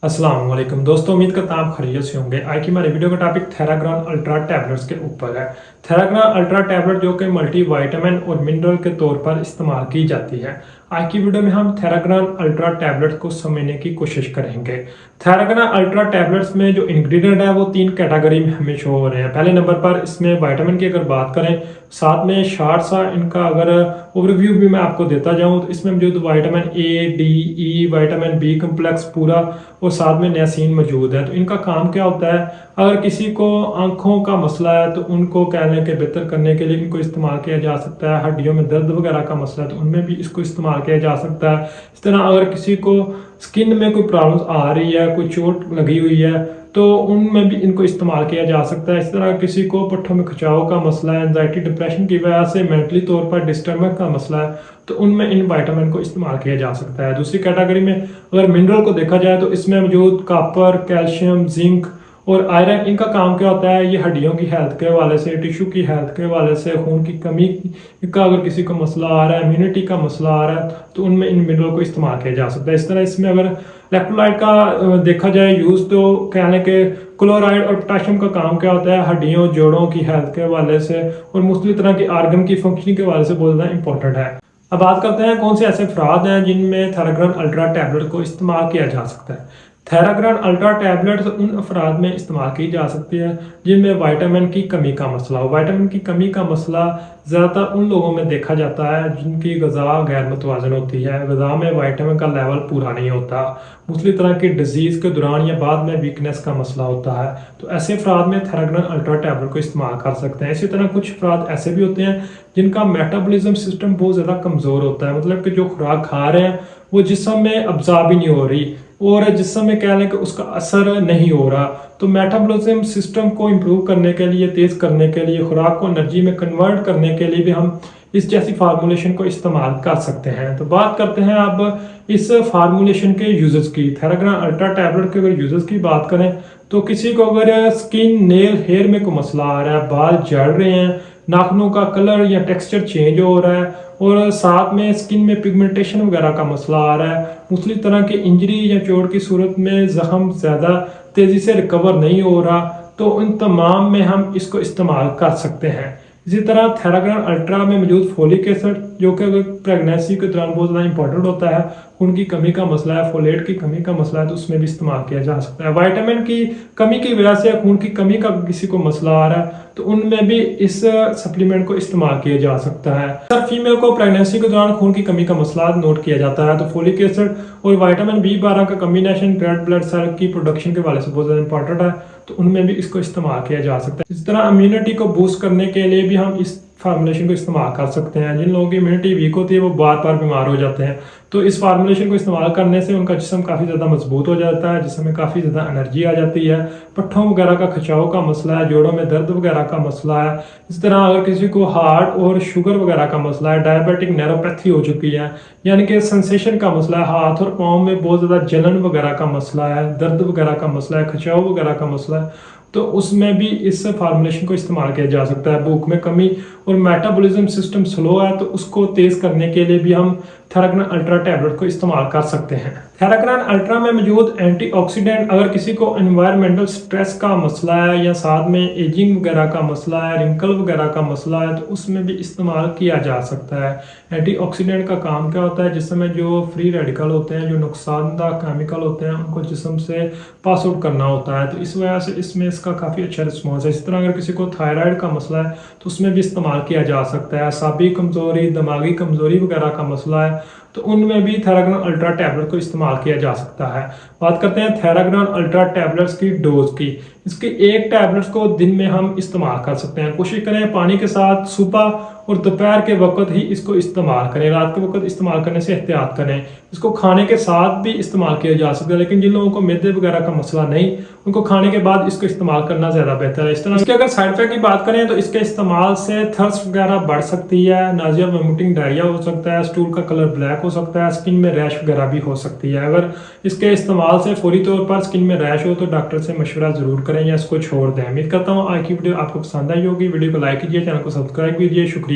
अस्सलाम वालेकुम दोस्तों, उम्मीद करता हूं आप खैरियत से होंगे। आज की हमारे वीडियो का टॉपिक थेराग्रान अल्ट्रा टैबलेट्स के ऊपर है। थेराग्रान अल्ट्रा टैबलेट जो कि मल्टी विटामिन और मिनरल के तौर पर इस्तेमाल की जाती है। आज की वीडियो में हम थेराग्रान अल्ट्रा टैबलेट को समझने की कोशिश करेंगे। थेराग्रान अल्ट्रा टैबलेट्स में जो इंग्रेडिएंट है वो 3 कैटेगरी में हमें शो हो रहे हैं। पहले नंबर पर इसमें विटामिन की अगर बात करें, साथ में शार्ट सा इनका अगर ओवरव्यू भी मैं आपको देता जाऊं तो इसमें मौजूद vitamin A, D, E, vitamin B complex पूरा और साथ में नियासिन मौजूद है। तो इनका काम क्या होता है, अगर किसी को आंखों का मसला है तो उनको कहने के बेहतर करने के लिए इनको इस्तेमाल किया जा सकता है। हड्डियों में दर्द वगैरह का मसला है तो उनमें भी इसको इस्तेमाल किया जा सकता है। इस तरह अगर किसी को स्किन में कोई प्रॉब्लम आ रही है, कोई चोट लगी हुई है तो उनमें भी इनको इस्तेमाल किया जा सकता है। इस तरह किसी को पट्टों में खिंचाव का मसला है, एंजाइटी डिप्रेशन की वजह से मेंटली तौर पर डिस्टर्बेंस का मसला है तो उनमें इन विटामिन को इस्तेमाल किया जा सकता है। दूसरी कैटेगरी में अगर मिनरल को देखा जाए तो इसमें मौजूद कॉपर, कैल्शियम, जिंक और आयरन, इनका काम क्या होता है, ये हड्डियों की हेल्थ के हवाले से, टिश्यू की हेल्थ के हवाले से, खून की कमी का अगर किसी को मसला आ रहा है, इम्यूनिटी का मसला आ रहा है तो उनमें इन मिनरल को इस्तेमाल किया जा सकता है। इस तरह इसमें अगर इलेक्ट्रोलाइट का देखा जाए यूज़ तो कहने के क्लोराइड और पोटाशियम का काम क्या होता है, हड्डियों जोड़ों की हेल्थ के हवाले से और मुख्तलिफ तरह के आर्गन की फंक्शनिंग के हवाले से बहुत ज़्यादा इंपॉर्टेंट है। अब बात करते हैं कौन से ऐसे अफराद हैं जिनमें थेराग्रान अल्ट्रा टैबलेट को इस्तेमाल किया जा सकता है। थेराग्रान अल्ट्रा टैबलेट्स उन अफराद में इस्तेमाल की जा सकती है जिनमें विटामिन की कमी का मसला हो। विटामिन की कमी का मसला ज़्यादातर उन लोगों में देखा जाता है जिनकी ग़िज़ा गैर मुतवाज़न होती है, ग़िज़ा में विटामिन का लेवल पूरा नहीं होता, मुख्तलिफ तरह की डिजीज़ के दौरान या बाद में वीकनेस का मसला होता है तो ऐसे अफराद में थेराग्रान अल्ट्रा टैबलेट को इस्तेमाल कर सकते हैं। इसी तरह कुछ अफराद ऐसे भी होते हैं जिनका मेटाबॉलिज्म सिस्टम बहुत ज़्यादा कमज़ोर होता है, मतलब कि जो खुराक खा रहे हैं वो जिस्म में अब्ज़ॉर्ब ही नहीं हो रही और जिस्म में कह लें कि उसका असर नहीं हो रहा। तो मेटाबॉलिज्म सिस्टम को इम्प्रूव करने के लिए, तेज़ करने के लिए, खुराक को एनर्जी में कन्वर्ट करने के लिए भी हम इस जैसी फार्मूलेशन को इस्तेमाल कर सकते हैं। तो बात करते हैं अब इस फार्मूलेशन के यूजेस की। थेराग्रान अल्ट्रा टैबलेट के अगर यूजेस की बात करें तो किसी को अगर स्किन, नेल, हेयर में कोई मसला आ रहा है, बाल झड़ रहे हैं, नाखूनों का कलर या टेक्सचर चेंज हो रहा है और साथ में स्किन में पिगमेंटेशन वगैरह का मसला आ रहा है, मुख्तलिफ तरह की इंजरी या चोट की सूरत में ज़ख्म ज़्यादा तेज़ी से रिकवर नहीं हो रहा तो उन तमाम में हम इसको इस्तेमाल कर सकते हैं। इसी तरह थेराग्रान अल्ट्रा में मौजूद फोलिक एसिड जो कि अगर प्रेगनेंसी के दौरान बहुत ज़्यादा इंपॉर्टेंट होता है, खून की कमी का मसला है, फोलेट की कमी का मसला है तो उसमें भी इस्तेमाल किया जा सकता है। विटामिन की कमी की वजह से, खून की कमी का किसी को मसला आ रहा है तो उनमें भी इस सप्लीमेंट को इस्तेमाल किया जा सकता है। सर फीमेल को प्रेगनेंसी के दौरान खून की कमी का मसला नोट किया जाता है तो फोलिक एसिड और विटामिन B12 का कम्बिनेशन रेड ब्लड सेल की प्रोडक्शन के वाले से बहुत ज़्यादा इंपॉर्टेंट है तो उनमें भी इसको इस्तेमाल किया जा सकता है। इस तरह इम्यूनिटी को बूस्ट करने के लिए भी हम इस फार्मूलेशन को इस्तेमाल कर सकते हैं। जिन लोगों की इम्यूनिटी वीक होती है वो बार बार बीमार हो जाते हैं तो इस फार्मूलेशन को इस्तेमाल करने से उनका जिस्म काफ़ी ज़्यादा मजबूत हो जाता है, जिसमें काफ़ी ज़्यादा एनर्जी आ जाती है, पट्ठों वगैरह का खिंचाव का मसला है, जोड़ों में दर्द वगैरह का मसला है। इस तरह अगर किसी को हार्ट और शुगर वगैरह का मसला है, डायबिटिक नैरोपैथी हो चुकी है, यानी कि सेंसेशन का मसला है, हाथ और पाँव में बहुत ज़्यादा जलन वगैरह का मसला है, दर्द वगैरह का मसला है, खिंचाव वगैरह का मसला है तो उसमें भी इस फार्मूलेशन को इस्तेमाल किया जा सकता है। भूख में कमी और मेटाबॉलिज्म सिस्टम स्लो है तो उसको तेज़ करने के लिए भी हम थेराग्रान अल्ट्रा टैबलेट को इस्तेमाल कर सकते हैं। थेराग्रान अल्ट्रा में मौजूद एंटीऑक्सीडेंट अगर किसी को एनवायरमेंटल स्ट्रेस का मसला है या साथ में एजिंग वगैरह का मसला है, रिंकल वगैरह का मसला है तो उसमें भी इस्तेमाल किया जा सकता है। एंटीऑक्सीडेंट का काम क्या होता है, जिसमें जो फ्री रेडिकल होते हैं, जो नुकसानदा केमिकल होते हैं, उनको जिस्म से पास आउट करना होता है तो इस वजह से इसमें इसका काफ़ी अच्छा रिस्पॉन्स है। इस तरह अगर किसी को थायराइड का मसला है तो उसमें भी इस्तेमाल किया जा सकता है। असाबी कमज़ोरी, दिमागी कमज़ोरी वगैरह का मसला है तो उनमें भी थेराग्रान अल्ट्रा टैबलेट को इस्तेमाल किया जा सकता है। बात करते हैं थेराग्रान अल्ट्रा टैबलेट्स की डोज की। इसकी एक टैबलेट्स को दिन में हम इस्तेमाल कर सकते हैं। कोशिश करें पानी के साथ सुबह और दोपहर के वक्त ही इसको इस्तेमाल करें, रात के वक्त इस्तेमाल करने से एहतियात करें। इसको खाने के साथ भी इस्तेमाल किया जा सकता है, लेकिन जिन लोगों को मैदे वगैरह का मसला नहीं, उनको खाने के बाद इसको इस्तेमाल करना ज़्यादा बेहतर है। इस तरह इसके अगर साइड इफेक्ट की बात करें तो इसके इस्तेमाल से थर्स्ट वगैरह बढ़ सकती है, नाजिया, वोमिटिंग, डायरिया हो सकता है, स्टूल का कलर ब्लैक हो सकता है, स्किन में रैश वगैरह भी हो सकती है। अगर इसके इस्तेमाल से फौरी तौर पर स्किन में रैश हो तो डॉक्टर से मशवरा ज़रूर करें या इसको छोड़ दें। उम्मीद करता हूँ आज की वीडियो आपको पसंद आई होगी। वीडियो को लाइक कीजिए, चैनल को सब्सक्राइब कीजिए। शुक्रिया।